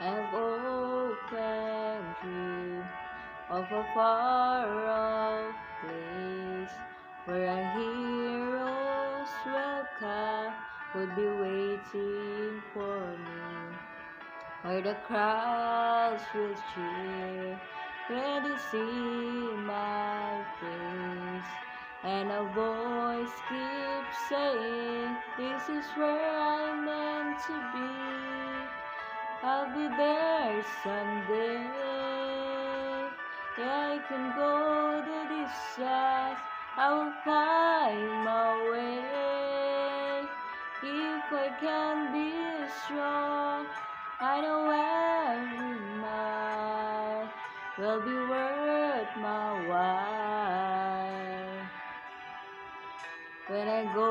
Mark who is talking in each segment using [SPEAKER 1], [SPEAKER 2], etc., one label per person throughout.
[SPEAKER 1] I've open dream of a far-off place where our heroes welcome would be waiting for me, where the crowds will cheer when they see my face, and a voice keeps saying, "This is where I'm meant to be." I'll be there someday. Yeah, I can go the distance. I will find my way. If I can be strong, I know every mile will be worth my while. When I go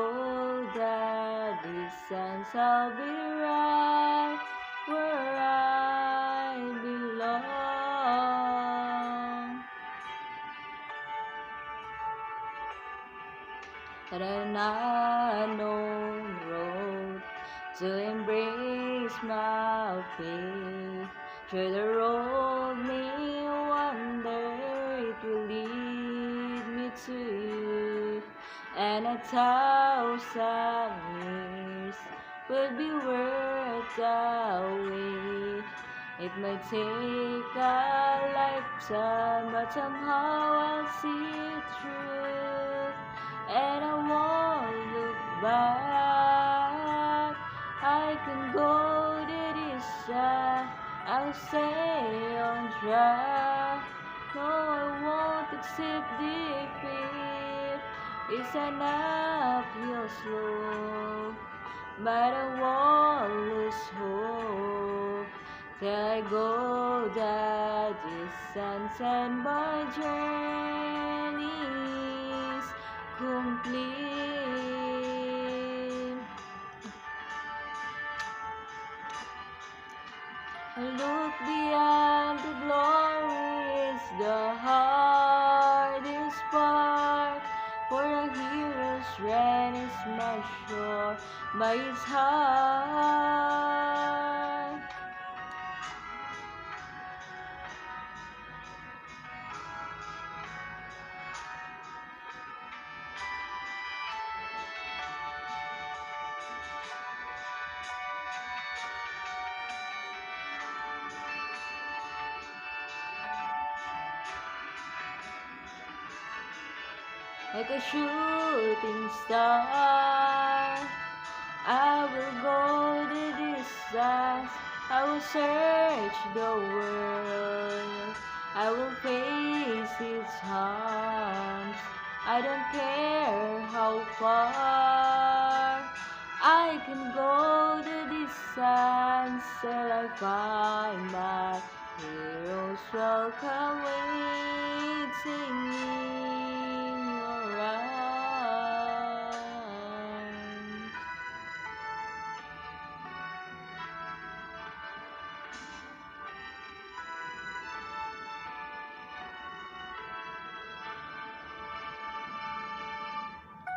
[SPEAKER 1] the distance, I'll be right where I belong. At an unknown road to embrace my faith. Sure, the road may wander, it will lead me to you, and 1,000 years will be worth the wait. It might take a lifetime, but somehow I'll see it through, and I won't look back. I can go the distance, I'll stay on track. No, I won't accept defeat. It's an uphill slope, but I won't lose hope till I go the distance and my journey's complete. Look beyond the glory is the hardest part, for a hero's strength is measured by his heart. Like a shooting star, I will go the distance. I will search the world. I will face its harms. I don't care how far. I can go the distance till I find my heroes welcome waiting in your arms.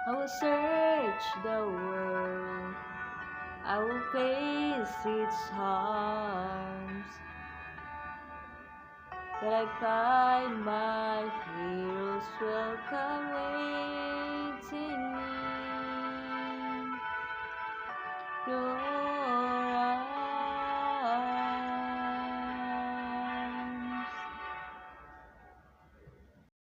[SPEAKER 1] I will search the world. I will face its harms till I find my heroes welcome waiting in your